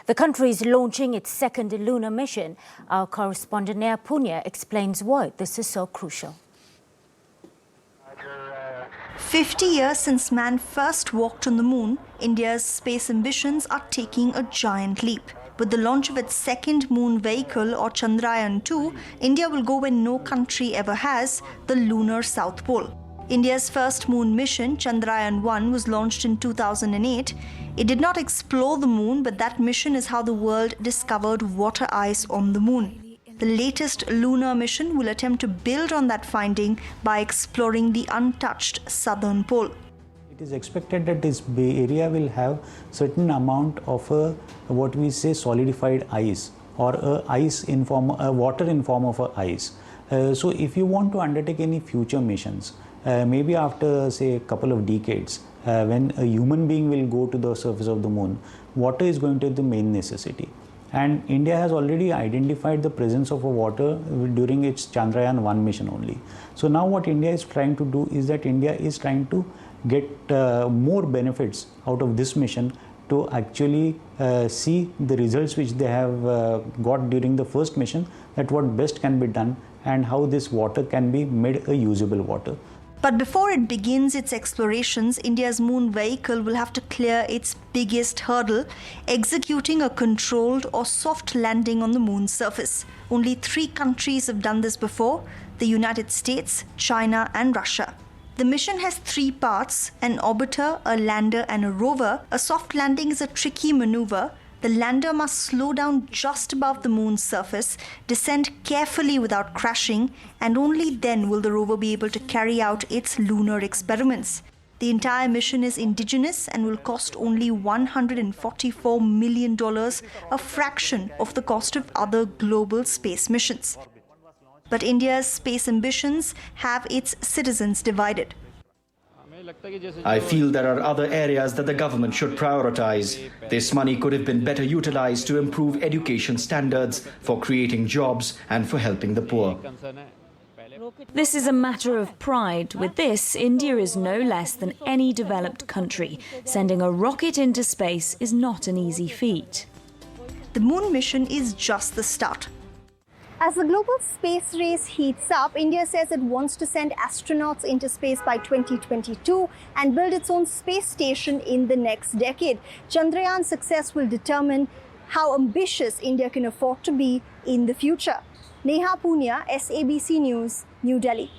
The country is launching its second lunar mission. Our correspondent Neha Poonia explains why this is so crucial. 50 years since man first walked on the moon, India's space ambitions are taking a giant leap. With the launch of its second moon vehicle, or Chandrayaan-2, India will go where no country ever has, the lunar South Pole. India's first moon mission, Chandrayaan-1, was launched in 2008. It did not explore the moon, but that mission is how the world discovered water ice on the moon. The latest lunar mission will attempt to build on that finding by exploring the untouched southern pole. It is expected that this area will have certain amount of what we say solidified ice, or water in form of ice. So if you want to undertake any future missions, maybe after say a couple of decades, when a human being will go to the surface of the moon, water is going to be the main necessity. And India has already identified the presence of water during its Chandrayaan-1 mission only. So now what India is trying to do is that India is trying to get more benefits out of this mission to actually see the results which they have got during the first mission, that what best can be done and how this water can be made a usable water. But before it begins its explorations, India's moon vehicle will have to clear its biggest hurdle, executing a controlled or soft landing on the moon's surface. Only 3 countries have done this before: the United States, China, and Russia. The mission has 3 parts: an orbiter, a lander, and a rover. A soft landing is a tricky maneuver. The lander must slow down just above the moon's surface, descend carefully without crashing, and only then will the rover be able to carry out its lunar experiments. The entire mission is indigenous and will cost only $144 million, a fraction of the cost of other global space missions. But India's space ambitions have its citizens divided. I feel there are other areas that the government should prioritize. This money could have been better utilized to improve education standards, for creating jobs, and for helping the poor. This is a matter of pride. With this, India is no less than any developed country. Sending a rocket into space is not an easy feat. The moon mission is just the start. As the global space race heats up, India says it wants to send astronauts into space by 2022 and build its own space station in the next decade. Chandrayaan's success will determine how ambitious India can afford to be in the future. Neha Poonia, SABC News, New Delhi.